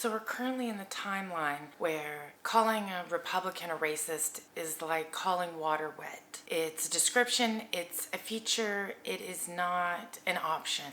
So we're currently in the timeline where calling a Republican a racist is like calling water wet. It's a description, it's a feature, it is not an option.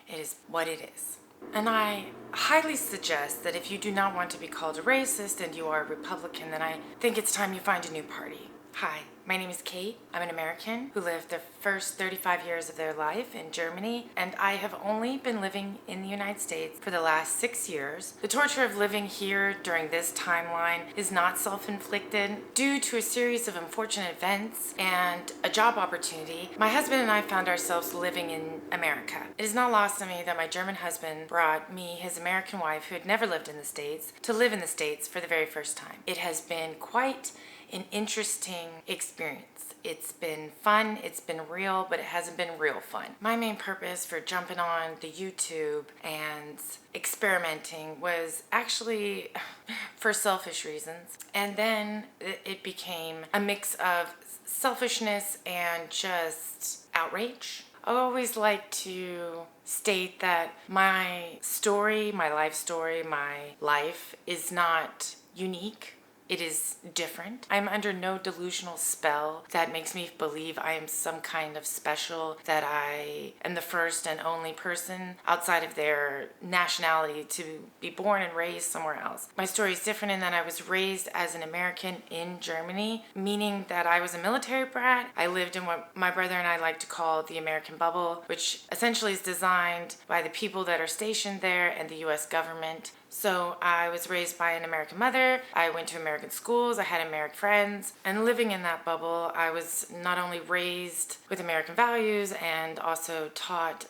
It is what it is. And I highly suggest that if you do not want to be called a racist and you are a Republican, then I think it's time you find a new party. Hi, my name is Kate. I'm an American who lived the first 35 years of their life in Germany, and I have only been living in the United States for the last 6 years. The torture of living here during this timeline is not self-inflicted. Due to a series of unfortunate events and a job opportunity, my husband and I found ourselves living in America. It is not lost on me that my German husband brought me his American wife, who had never lived in the States, to live in the States for the very first time. It has been quite an interesting experience. It's been fun, it's been real, but it hasn't been real fun. My main purpose for jumping on the YouTube and experimenting was actually for selfish reasons. And then it became a mix of selfishness and just outrage. I always like to state that my story, my life story, my life is not unique. It is different. I'm under no delusional spell that makes me believe I am some kind of special, that I am the first and only person outside of their nationality to be born and raised somewhere else. My story is different in that I was raised as an American in Germany, meaning that I was a military brat. I lived in what my brother and I like to call the American bubble, which essentially is designed by the people that are stationed there and the US government. So I was raised by an American mother, I went to American schools, I had American friends, and living in that bubble, I was not only raised with American values and also taught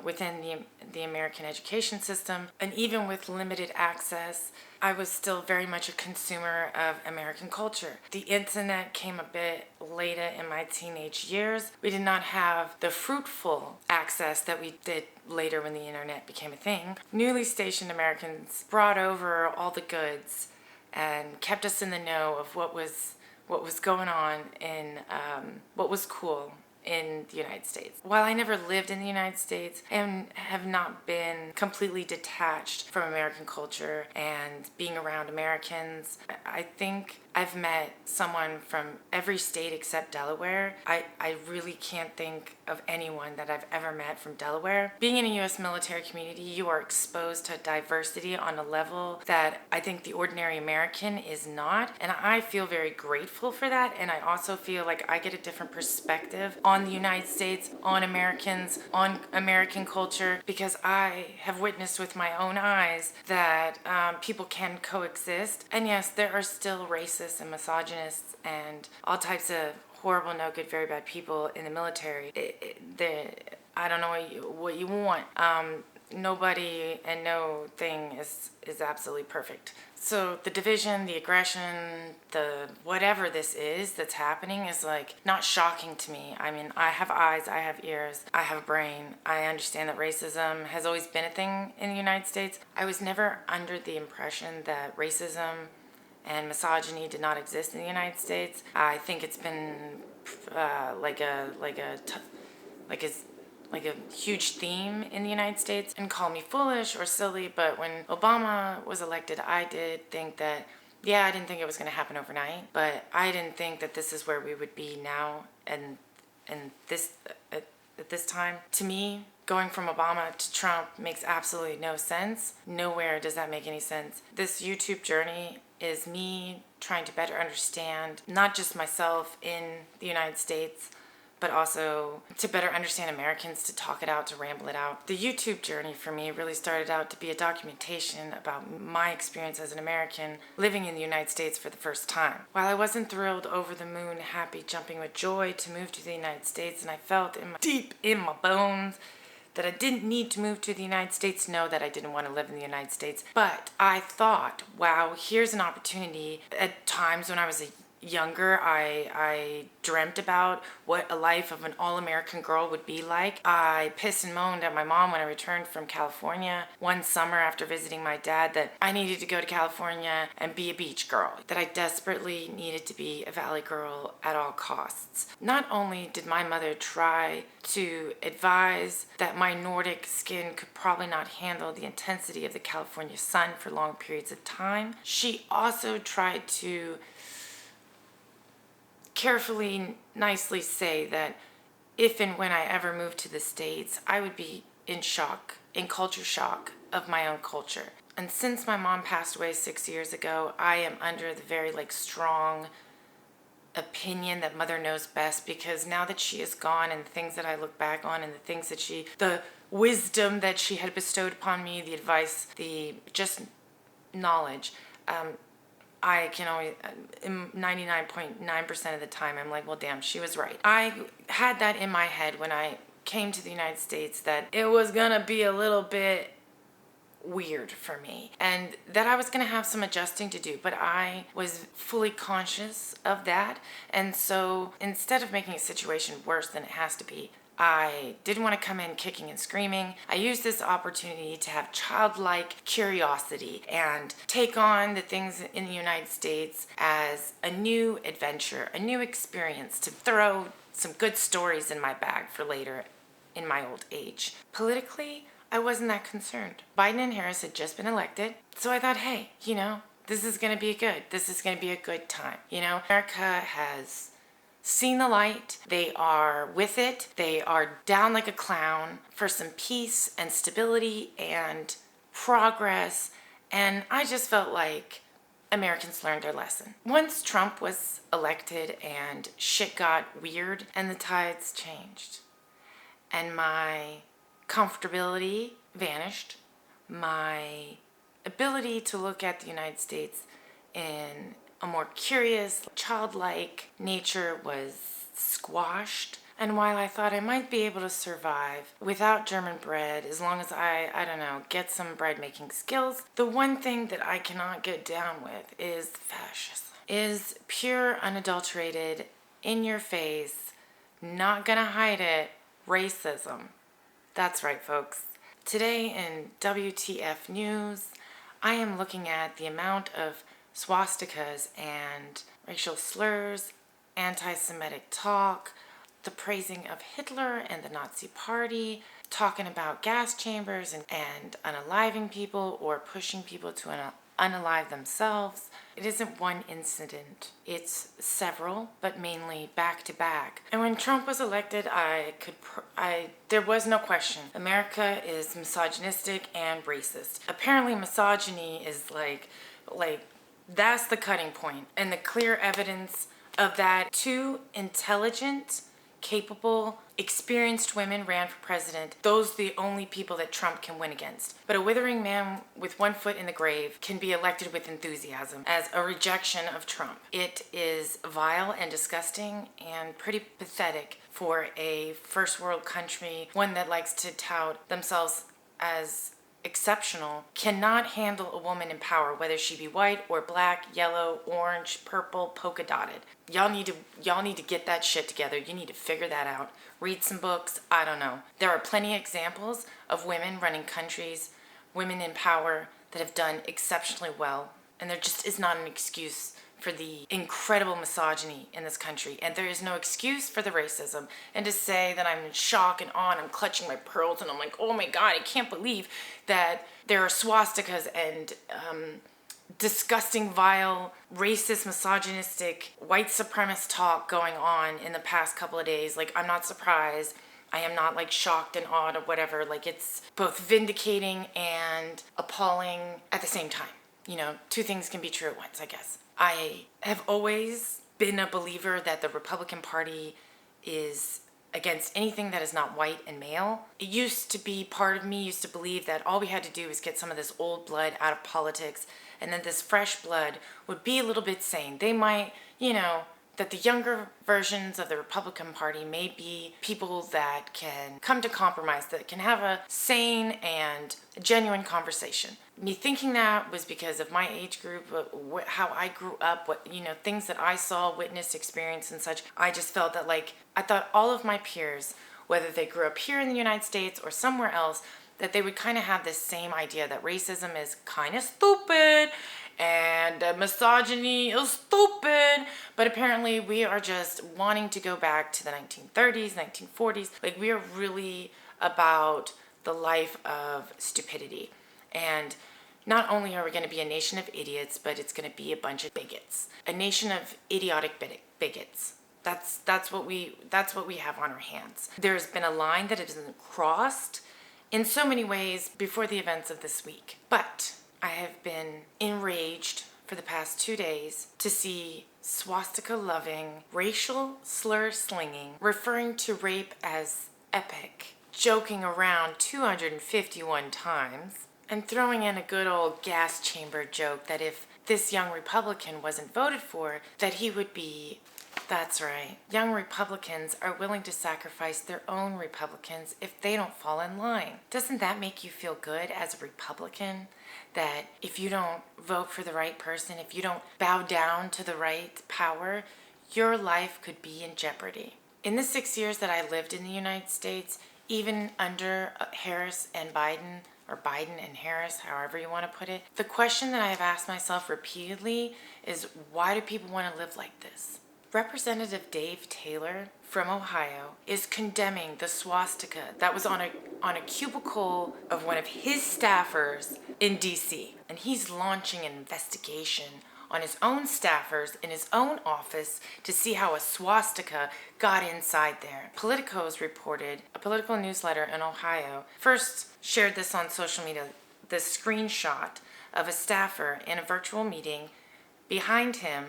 within the American education system, and even with limited access, I was still very much a consumer of American culture. The internet came a bit later in my teenage years. We did not have the fruitful access that we did later when the internet became a thing. Newly stationed Americans brought over all the goods and kept us in the know of what was going on in what was cool in the United States. While I never lived in the United States and have not been completely detached from American culture and being around Americans, I think I've met someone from every state except Delaware. I really can't think of anyone that I've ever met from Delaware. Being in a U.S. military community, you are exposed to diversity on a level that I think the ordinary American is not, and I feel very grateful for that, and I also feel like I get a different perspective on the United States, on Americans, on American culture, because I have witnessed with my own eyes that people can coexist, and yes, there are still racists and misogynists and all types of horrible, no good, very bad people in the military. I don't know what you want. Nobody and no thing is absolutely perfect. So the division, the aggression, the whatever this is that's happening is like not shocking to me. I mean, I have eyes, I have ears, I have a brain. I understand that racism has always been a thing in the United States. I was never under the impression that racism and misogyny did not exist in the United States. I think it's been like a huge theme in the United States. And call me foolish or silly, but when Obama was elected, I did think that, yeah, I didn't think it was going to happen overnight, but I didn't think that this is where we would be now and this at this time. To me, going from Obama to Trump makes absolutely no sense. Nowhere does that make any sense. This YouTube journey is me trying to better understand not just myself in the United States, but also to better understand Americans, to talk it out, to ramble it out. The YouTube journey for me really started out to be a documentation about my experience as an American living in the United States for the first time. While I wasn't thrilled, over the moon, happy, jumping with joy to move to the United States, and I felt deep in my bones that I didn't need to move to the United States to know that I didn't want to live in the United States. But I thought, wow, here's an opportunity. At times when I was a younger, I dreamt about what a life of an all-American girl would be like. I pissed and moaned at my mom when I returned from California one summer after visiting my dad that I needed to go to California and be a beach girl, that I desperately needed to be a valley girl at all costs. Not only did my mother try to advise that my Nordic skin could probably not handle the intensity of the California sun for long periods of time, she also tried to carefully, nicely say that if and when I ever moved to the States, I would be in shock, in culture shock of my own culture. And since my mom passed away 6 years ago, I am under the very strong opinion that mother knows best, because now that she is gone and the things that I look back on and the wisdom that she had bestowed upon me, the advice, the just knowledge, I can always, 99.9% of the time, I'm like, well, damn, she was right. I had that in my head when I came to the United States, that it was gonna be a little bit weird for me and that I was gonna have some adjusting to do, but I was fully conscious of that. And so instead of making a situation worse than it has to be, I didn't want to come in kicking and screaming. I used this opportunity to have childlike curiosity and take on the things in the United States as a new adventure, a new experience, to throw some good stories in my bag for later in my old age. Politically, I wasn't that concerned. Biden and Harris had just been elected, so I thought, hey, this is going to be good. This is going to be a good time. America has seen the light. They are with it. They are down like a clown for some peace and stability and progress. And I just felt like Americans learned their lesson. Once Trump was elected and shit got weird and the tides changed and my comfortability vanished, my ability to look at the United States in a more curious, childlike nature was squashed. And while I thought I might be able to survive without German bread, as long as I don't know, get some bread making skills, the one thing that I cannot get down with is fascism. Is pure, unadulterated, in your face, not gonna hide it, racism. That's right, folks. Today in WTF News, I am looking at the amount of swastikas and racial slurs, anti-Semitic talk, the praising of Hitler and the Nazi Party, talking about gas chambers and unaliving people or pushing people to unalive themselves. It isn't one incident, it's several, but mainly back to back. And when Trump was elected, there was no question. America is misogynistic and racist. Apparently misogyny is like that's the cutting point, and the clear evidence of that. Two intelligent, capable, experienced women ran for president. Those are the only people that Trump can win against. But a withering man with one foot in the grave can be elected with enthusiasm as a rejection of Trump. It is vile and disgusting and pretty pathetic for a first world country, one that likes to tout themselves as exceptional, cannot handle a woman in power, whether she be white or black, yellow, orange, purple, polka dotted. Y'all need to get that shit together. You need to figure that out. Read some books. I don't know. There are plenty of examples of women running countries, women in power that have done exceptionally well, and there just is not an excuse for the incredible misogyny in this country, and there is no excuse for the racism. And to say that I'm in shock and awe, and I'm clutching my pearls and I'm like, oh my God, I can't believe that there are swastikas and disgusting, vile, racist, misogynistic, white supremacist talk going on in the past couple of days. I'm not surprised. I am not shocked and awed or whatever. It's both vindicating and appalling at the same time. Two things can be true at once, I guess. I have always been a believer that the Republican Party is against anything that is not white and male. It used to be, part of me used to believe that all we had to do was get some of this old blood out of politics, and then this fresh blood would be a little bit sane. They might, that the younger versions of the Republican Party may be people that can come to compromise, that can have a sane and genuine conversation. Me thinking that was because of my age group, how I grew up, things that I saw, witnessed, experienced, and such. I just felt that, I thought all of my peers, whether they grew up here in the United States or somewhere else, that they would kind of have this same idea that racism is kind of stupid and misogyny is stupid, but apparently we are just wanting to go back to the 1930s, 1940s. We are really about the life of stupidity. And not only are we going to be a nation of idiots, but it's going to be a bunch of bigots. A nation of idiotic bigots. That's what we have on our hands. There's been a line that has been crossed in so many ways before the events of this week. But I have been enraged for the past 2 days to see swastika-loving, racial slur-slinging, referring to rape as epic, joking around 251 times, and throwing in a good old gas chamber joke that if this young Republican wasn't voted for, that he would be... That's right. Young Republicans are willing to sacrifice their own Republicans if they don't fall in line. Doesn't that make you feel good as a Republican? That if you don't vote for the right person, if you don't bow down to the right power, your life could be in jeopardy. In the 6 years that I lived in the United States, even under Harris and Biden, or Biden and Harris, however you want to put it, the question that I have asked myself repeatedly is, why do people want to live like this? Representative Dave Taylor from Ohio is condemning the swastika that was on a cubicle of one of his staffers in DC. And he's launching an investigation on his own staffers in his own office to see how a swastika got inside there. Politico's reported, a political newsletter in Ohio, first shared this on social media, the screenshot of a staffer in a virtual meeting, behind him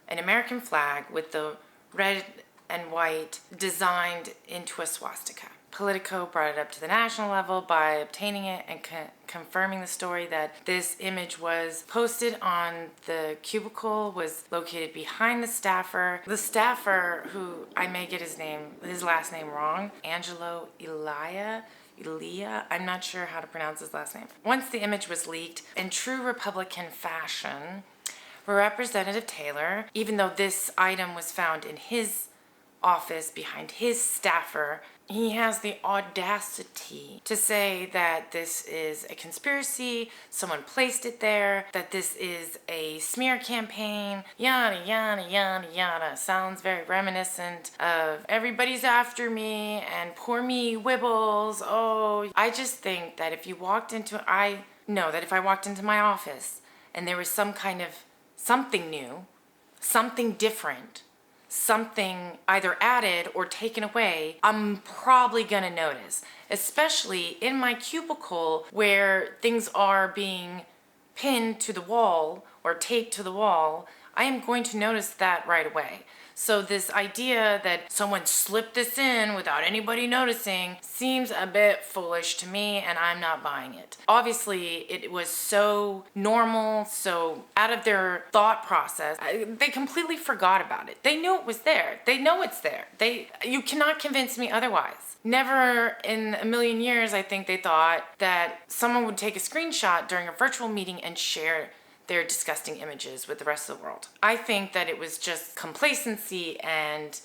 an American flag with the red and white designed into a swastika. Politico brought it up to the national level by obtaining it and confirming the story that this image was posted on the cubicle, was located behind the staffer. The staffer, who I may get his last name wrong, Angelo Elia, I'm not sure how to pronounce his last name. Once the image was leaked, in true Republican fashion, Representative Taylor, even though this item was found in his office behind his staffer, he has the audacity to say that this is a conspiracy, someone placed it there, that this is a smear campaign, yada, yada, yada, yada. Sounds very reminiscent of everybody's after me and poor me wibbles. Oh, I just think that if I walked into my office and there was something new, something different, something either added or taken away, I'm probably gonna notice, especially in my cubicle where things are being pinned to the wall or taped to the wall. I am going to notice that right away. So this idea that someone slipped this in without anybody noticing seems a bit foolish to me, and I'm not buying it. Obviously, it was so normal, so out of their thought process, they completely forgot about it. They knew it was there. They know it's there. You cannot convince me otherwise. Never in a million years, I think they thought that someone would take a screenshot during a virtual meeting and share their disgusting images with the rest of the world. I think that it was just complacency and,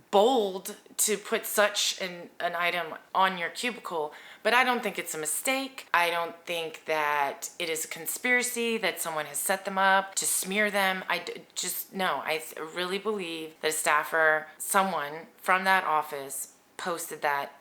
bold to put such an item on your cubicle, but I don't think it's a mistake. I don't think that it is a conspiracy, that someone has set them up to smear them. I really believe that a staffer, someone from that office, posted that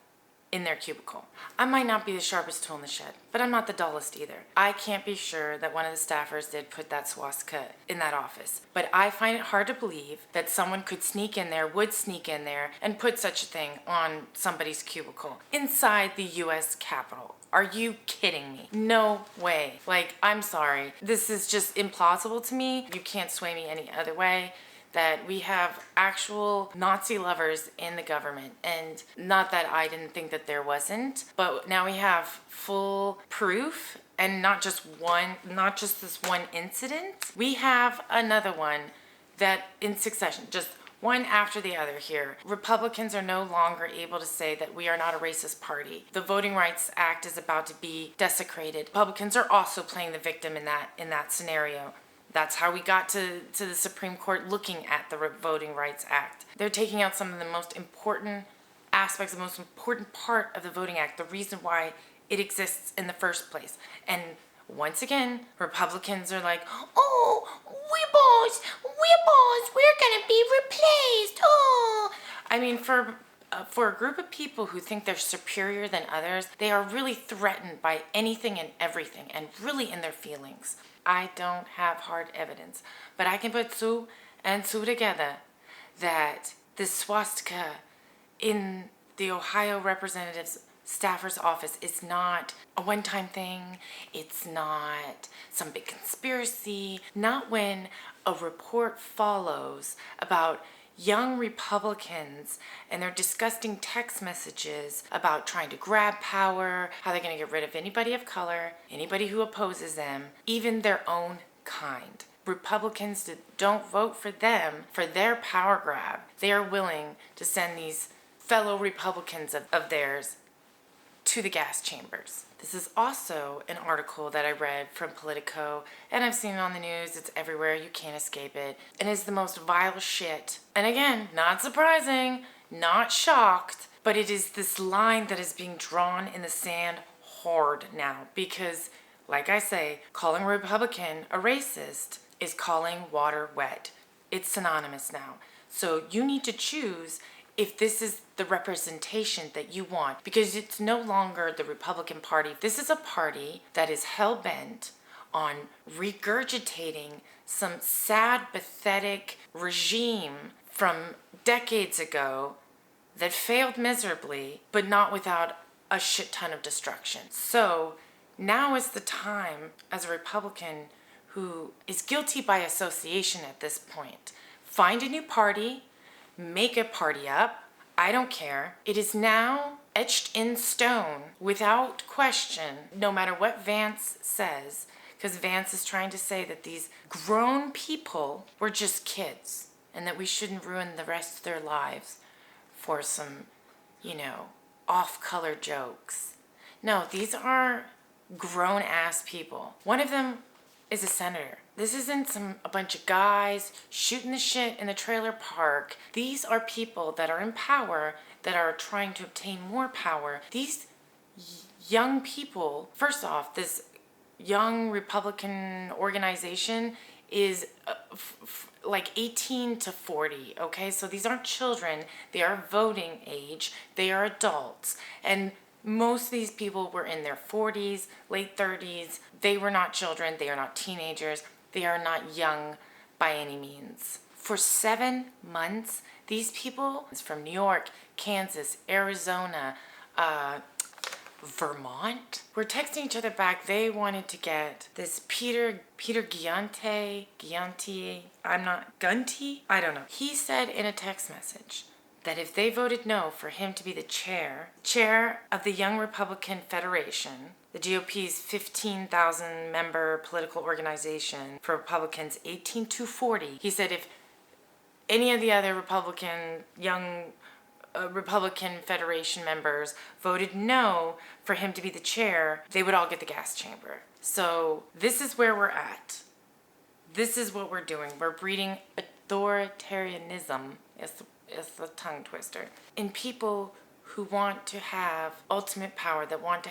in their cubicle. I might not be the sharpest tool in the shed, but I'm not the dullest either. I can't be sure that one of the staffers did put that swastika in that office, but I find it hard to believe that someone would sneak in there and put such a thing on somebody's cubicle inside the U.S. Capitol. Are you kidding me? No way. I'm sorry. This is just implausible to me. You can't sway me any other way. That we have actual Nazi lovers in the government. And not that I didn't think that there wasn't, but now we have full proof, and not just this one incident. We have another one that in succession, just one after the other here, Republicans are no longer able to say that we are not a racist party. The Voting Rights Act is about to be desecrated. Republicans are also playing the victim in that scenario. That's how we got to the Supreme Court looking at the Voting Rights Act. They're taking out some of the most important aspects, the most important part of the Voting Act, the reason why it exists in the first place. And once again, Republicans are like, oh, we're gonna be replaced. Oh, I mean, for a group of people who think they're superior than others, they are really threatened by anything and everything, and really in their feelings. I don't have hard evidence, but I can put two and two together that the swastika in the Ohio Representative's staffer's office is not a one-time thing. It's not some big conspiracy. Not when a report follows about young Republicans and their disgusting text messages about trying to grab power, how they're going to get rid of anybody of color, anybody who opposes them, even their own kind. Republicans that don't vote for them for their power grab, they are willing to send these fellow Republicans of theirs to the gas chambers. This is also an article that I read from Politico, and I've seen it on the news. It's everywhere. You can't escape it. And it's the most vile shit. And again, not surprising, not shocked, but it is this line that is being drawn in the sand hard now. Because, like I say, calling a Republican a racist is calling water wet. It's synonymous now. So you need to choose if this is the representation that you want, because it's no longer the Republican Party. This is a party that is hell-bent on regurgitating some sad, pathetic regime from decades ago that failed miserably, but not without a shit ton of destruction. So now is the time, as a Republican who is guilty by association at this point, find a new party, make a party up. I don't care. It is now etched in stone without question, no matter what Vance says, because Vance is trying to say that these grown people were just kids and that we shouldn't ruin the rest of their lives for some, off-color jokes. No, these are grown-ass people. One of them is a senator. This isn't a bunch of guys shooting the shit in the trailer park. These are people that are in power, that are trying to obtain more power. These young people, first off, this young Republican organization is like 18 to 40, okay? So these aren't children. They are voting age. They are adults. And most of these people were in their 40s, late 30s. They were not children. They are not teenagers. They are not young by any means. For 7 months, these people from New York, Kansas, Arizona, Vermont were texting each other back. They wanted to get this Peter Gunty, I don't know. He said in a text message that if they voted no for him to be the chair of the Young Republican Federation, the GOP's 15,000 member political organization for Republicans 18 to 40, he said if any of the other Young Republican Federation members voted no for him to be the chair, they would all get the gas chamber. So this is where we're at. This is what we're doing. We're breeding authoritarianism. It's the tongue twister. In people who want to have ultimate power, that want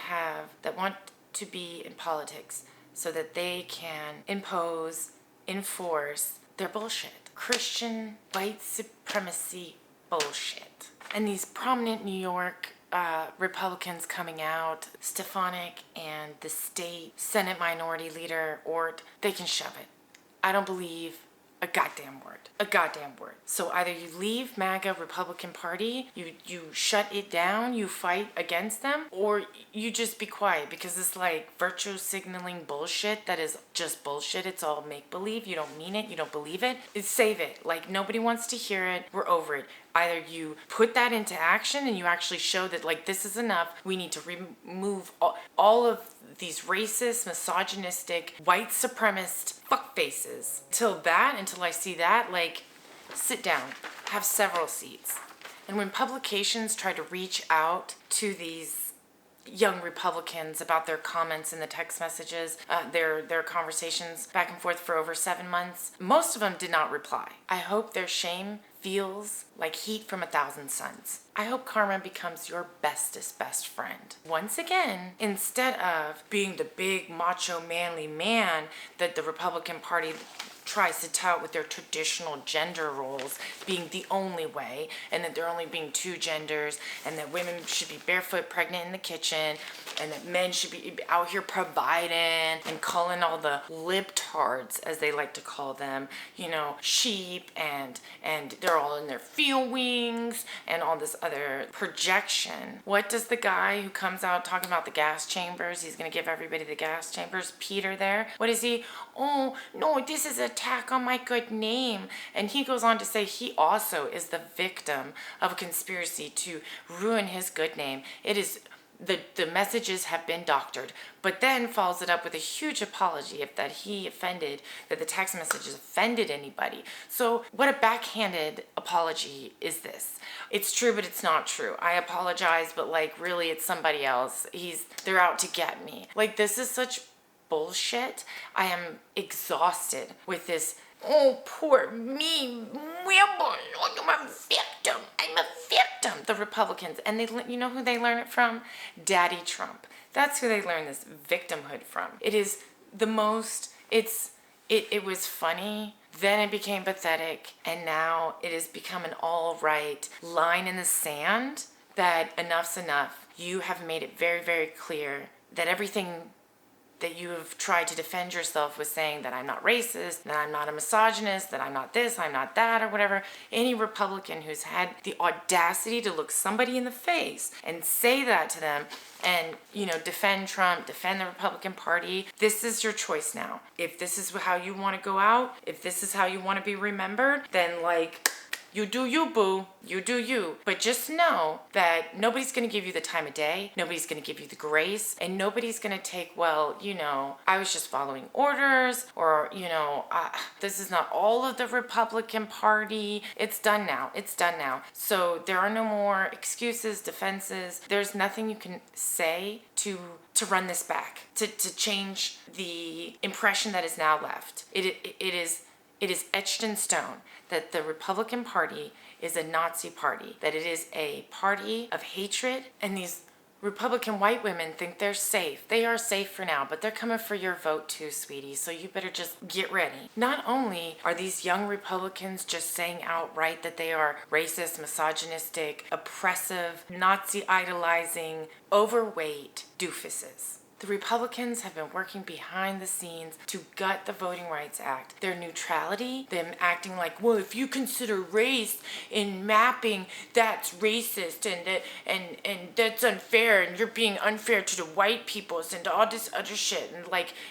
to be in politics so that they can enforce their bullshit. Christian white supremacy bullshit. And these prominent New York Republicans coming out, Stefanik and the state Senate Minority Leader Ort, they can shove it. I don't believe a goddamn word. So either you leave MAGA Republican Party, you shut it down, you fight against them, or you just be quiet, because it's like virtue signaling bullshit that is just bullshit. It's all make-believe. You don't mean it. You don't believe it. Save it. Like, nobody wants to hear it. We're over it. Either you put that into action and you actually show that, like, this is enough. We need to remove all of these racist, misogynistic, white supremacist fuckfaces. Until I see that, like, sit down, have several seats. And when publications try to reach out to these young Republicans about their comments in the text messages, their conversations back and forth for over 7 months, most of them did not reply. I hope their shame feels like heat from 1,000 suns. I hope karma becomes your bestest best friend. Once again, instead of being the big macho manly man that the Republican Party tries to tout with their traditional gender roles being the only way, and that there only being 2 genders, and that women should be barefoot pregnant in the kitchen, and that men should be out here providing, and calling all the libtards, as they like to call them, sheep, and they're all in their feelings, and all this other projection. What does the guy who comes out talking about the gas chambers, he's gonna give everybody the gas chambers, Peter there, what is he? Oh, no, this is an attack on my good name. And he goes on to say he also is the victim of a conspiracy to ruin his good name. It is the messages have been doctored, but then follows it up with a huge apology that the text messages offended anybody. So what a backhanded apology is this? It's true, but it's not true. I apologize, but like really it's somebody else. They're out to get me. Like, this is such bullshit. I am exhausted with this. Oh, poor me. I'm a victim. I'm a victim. The Republicans. And you know who they learn it from? Daddy Trump. That's who they learn this victimhood from. It is the most, it was funny. Then it became pathetic. And now it has become an all right line in the sand that enough's enough. You have made it very, very clear that everything that you have tried to defend yourself with, saying that I'm not racist, that I'm not a misogynist, that I'm not this, I'm not that, or whatever. Any Republican who's had the audacity to look somebody in the face and say that to them and, defend Trump, defend the Republican Party, this is your choice now. If this is how you want to go out, if this is how you want to be remembered, then you do you, boo. You do you. But just know that nobody's going to give you the time of day. Nobody's going to give you the grace. And nobody's going to take, I was just following orders. Or, this is not all of the Republican Party. It's done now. It's done now. So there are no more excuses, defenses. There's nothing you can say to run this back, to change the impression that is now left. It is etched in stone that the Republican Party is a Nazi party, that it is a party of hatred, and these Republican white women think they're safe. They are safe for now, but they're coming for your vote too, sweetie, so you better just get ready. Not only are these young Republicans just saying outright that they are racist, misogynistic, oppressive, Nazi idolizing, overweight doofuses. The Republicans have been working behind the scenes to gut the Voting Rights Act. Their neutrality, them acting like, well, if you consider race in mapping, that's racist and that's unfair, and you're being unfair to the white peoples and all this other shit. And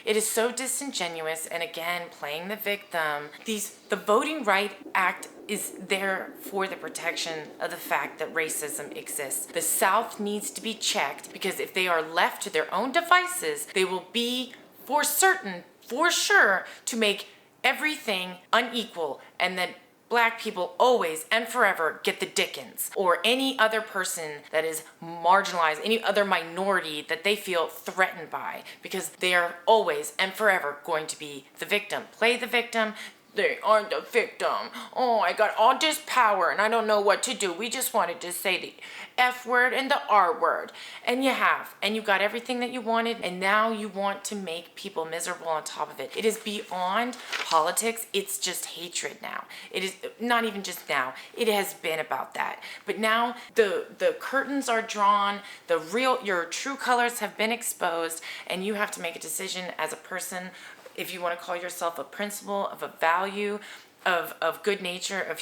it is so disingenuous, and again, playing the victim. The Voting Rights Act is there for the protection of the fact that racism exists. The South needs to be checked, because if they are left to their own devices, they will be for sure, to make everything unequal, and that Black people always and forever get the dickens, or any other person that is marginalized, any other minority that they feel threatened by, because they are always and forever going to be the victim. Play the victim. They aren't the victim. Oh, I got all this power and I don't know what to do. We just wanted to say the F word and the R word. And you have. And you got everything that you wanted. And now you want to make people miserable on top of it. It is beyond politics. It's just hatred now. It is not even just now. It has been about that. But now the curtains are drawn. Your true colors have been exposed. And you have to make a decision as a person. If you want to call yourself a principle, of a value, of good nature, of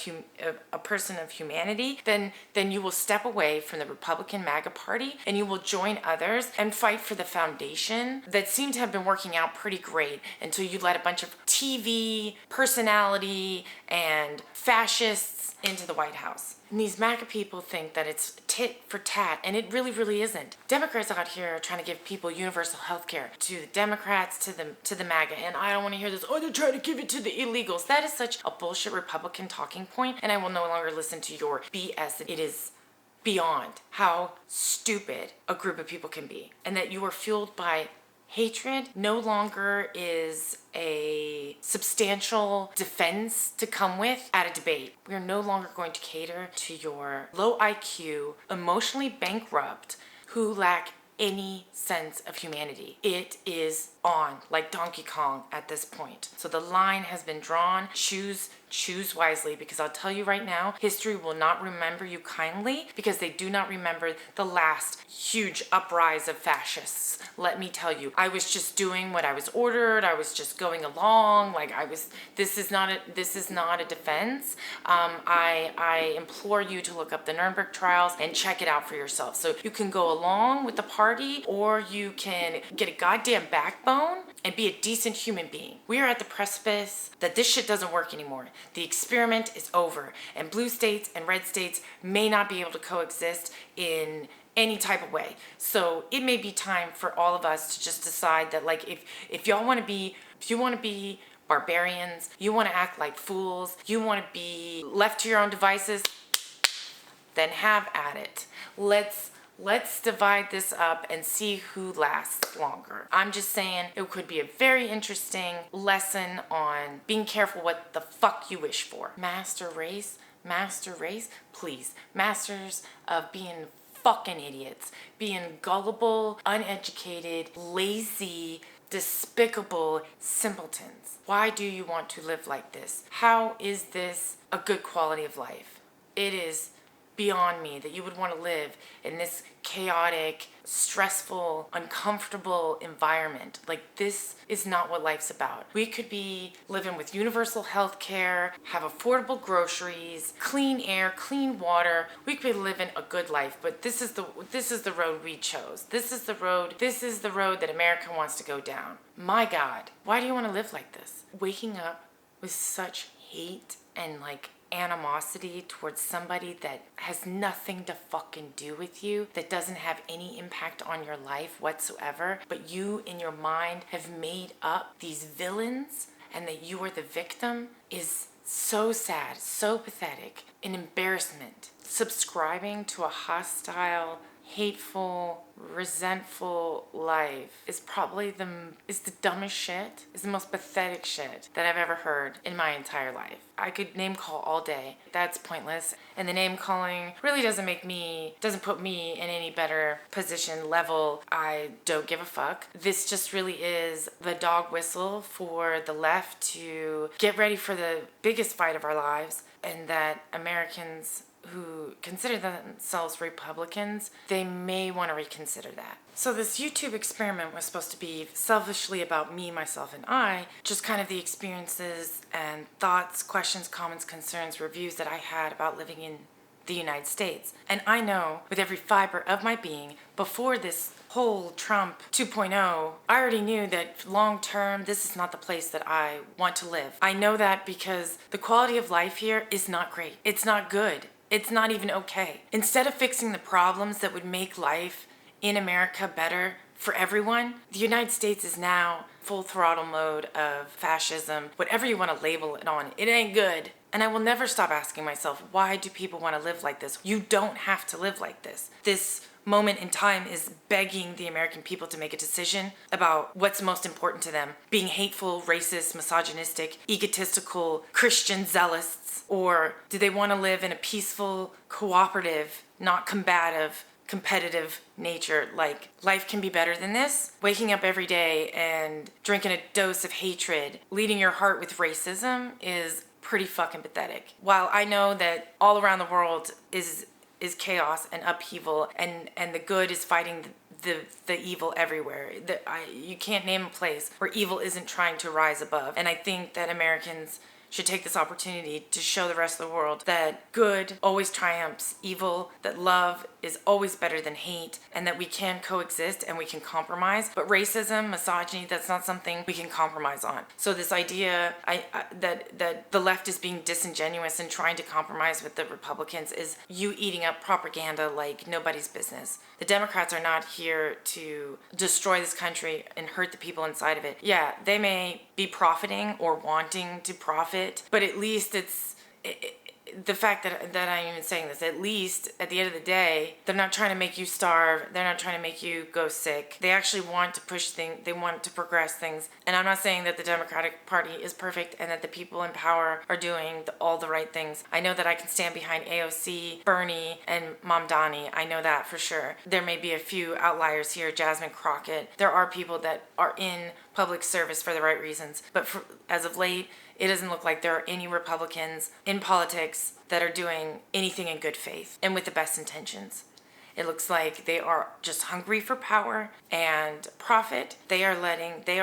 a person of humanity, then you will step away from the Republican MAGA party and you will join others and fight for the foundation that seemed to have been working out pretty great until you let a bunch of TV personality and fascists into the White House. And these MAGA people think that it's tit for tat, and it really, really isn't. Democrats out here are trying to give people universal health care, to the Democrats, to the MAGA, and I don't want to hear this, oh, they're trying to give it to the illegals. That is such a bullshit Republican talking point, and I will no longer listen to your BS. It is beyond how stupid a group of people can be, and that you are fueled by hatred no longer is a substantial defense to come with at a debate. We are no longer going to cater to your low IQ, emotionally bankrupt, who lack any sense of humanity. It is on like Donkey Kong at this point. So the line has been drawn. Choose wisely, because I'll tell you right now, history will not remember you kindly, because they do not remember the last huge uprise of fascists. Let me tell you, I was just doing what I was ordered. I was just going along. This is not a defense. I implore you to look up the Nuremberg trials and check it out for yourself. So you can go along with the party, or you can get a goddamn backbone and be a decent human being. We are at the precipice that this shit doesn't work anymore. The experiment is over, and blue states and red states may not be able to coexist in any type of way. So it may be time for all of us to just decide that, like, if you want to be barbarians, you want to act like fools, you want to be left to your own devices, then have at it. Let's divide this up and see who lasts longer. I'm just saying it could be a very interesting lesson on being careful what the fuck you wish for. Master race, please. Masters of being fucking idiots, being gullible, uneducated, lazy, despicable simpletons. Why do you want to live like this? How is this a good quality of life? It is beyond me that you would want to live in this chaotic, stressful, uncomfortable environment. Like, this is not what life's about. We could be living with universal health care, have affordable groceries, clean air, clean water. We could be living a good life, but this is the road we chose. This is the road that America wants to go down. My God, why do you want to live like this? Waking up with such hate and animosity towards somebody that has nothing to fucking do with you, that doesn't have any impact on your life whatsoever, but you in your mind have made up these villains and that you are the victim, is so sad, so pathetic, an embarrassment. Subscribing to a hostile, hateful, resentful life is probably the dumbest shit, is the most pathetic shit that I've ever heard in my entire life. I could name call all day. That's pointless. And the name calling really doesn't put me in any better position, level. I don't give a fuck. This just really is the dog whistle for the left to get ready for the biggest fight of our lives, and that Americans who consider themselves Republicans, they may want to reconsider that. So this YouTube experiment was supposed to be selfishly about me, myself, and I, just kind of the experiences and thoughts, questions, comments, concerns, reviews that I had about living in the United States. And I know with every fiber of my being, before this whole Trump 2.0, I already knew that long term, this is not the place that I want to live. I know that because the quality of life here is not great. It's not good. It's not even okay. Instead of fixing the problems that would make life in America better for everyone, the United States is now full throttle mode of fascism, whatever you want to label it on. It ain't good. And I will never stop asking myself, why do people want to live like this? You don't have to live like this. This moment in time is begging the American people to make a decision about what's most important to them. Being hateful, racist, misogynistic, egotistical, Christian zealots, or do they want to live in a peaceful, cooperative, not combative, competitive nature? Like, life can be better than this. Waking up every day and drinking a dose of hatred, leading your heart with racism, is pretty fucking pathetic. While I know that all around the world is chaos and upheaval, and the good is fighting the evil everywhere. You can't name a place where evil isn't trying to rise above. And I think that Americans should take this opportunity to show the rest of the world that good always triumphs evil, that love is always better than hate, and that we can coexist and we can compromise. But racism, misogyny, that's not something we can compromise on. So this idea that the left is being disingenuous and trying to compromise with the Republicans is you eating up propaganda like nobody's business. The Democrats are not here to destroy this country and hurt the people inside of it. Yeah, they may be profiting or wanting to profit, but at least the fact that I'm even saying this, at least at the end of the day, they're not trying to make you starve. They're not trying to make you go sick. They actually want to push things. They want to progress things. And I'm not saying that the Democratic Party is perfect and that the people in power are doing all the right things. I know that I can stand behind AOC, Bernie, and Mamdani. I know that for sure. There may be a few outliers here, Jasmine Crockett. There are people that are in public service for the right reasons. But as of late, it doesn't look like there are any Republicans in politics that are doing anything in good faith and with the best intentions. It looks like they are just hungry for power and profit. They are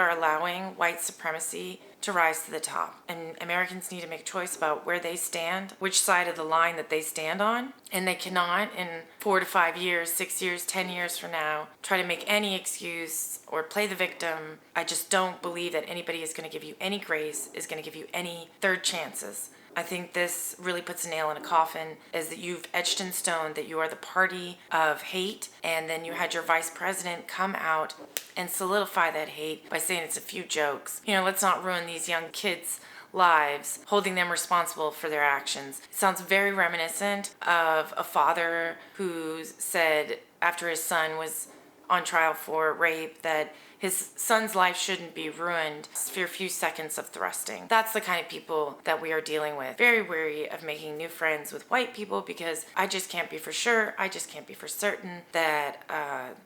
allowing white supremacy to rise to the top. And Americans need to make a choice about where they stand, which side of the line that they stand on. And they cannot, in 4 to 5 years, 6 years, 10 years from now, try to make any excuse or play the victim. I just don't believe that anybody is going to give you any grace, is going to give you any third chances. I think this really puts a nail in a coffin, is that you've etched in stone that you are the party of hate, and then you had your vice president come out and solidify that hate by saying it's a few jokes. Let's not ruin these young kids' lives, holding them responsible for their actions. It sounds very reminiscent of a father who said after his son was on trial for rape that his son's life shouldn't be ruined for a few seconds of thrusting. That's the kind of people that we are dealing with. Very wary of making new friends with white people because I just can't be for sure, I just can't be for certain that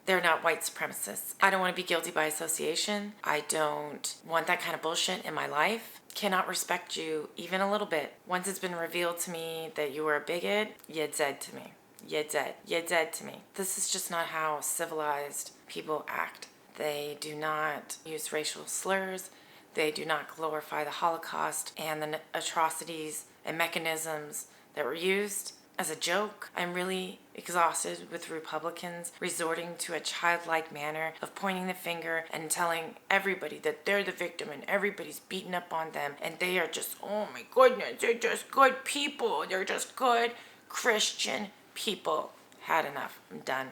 they're not white supremacists. I don't want to be guilty by association. I don't want that kind of bullshit in my life. Cannot respect you even a little bit. Once it's been revealed to me that you were a bigot, you're dead to me. You're dead. You're dead to me. This is just not how civilized people act. They do not use racial slurs. They do not glorify the Holocaust and the atrocities and mechanisms that were used as a joke. I'm really exhausted with Republicans resorting to a childlike manner of pointing the finger and telling everybody that they're the victim and everybody's beating up on them and they are just, oh my goodness, they're just good people. They're just good Christian people. Had enough. I'm done.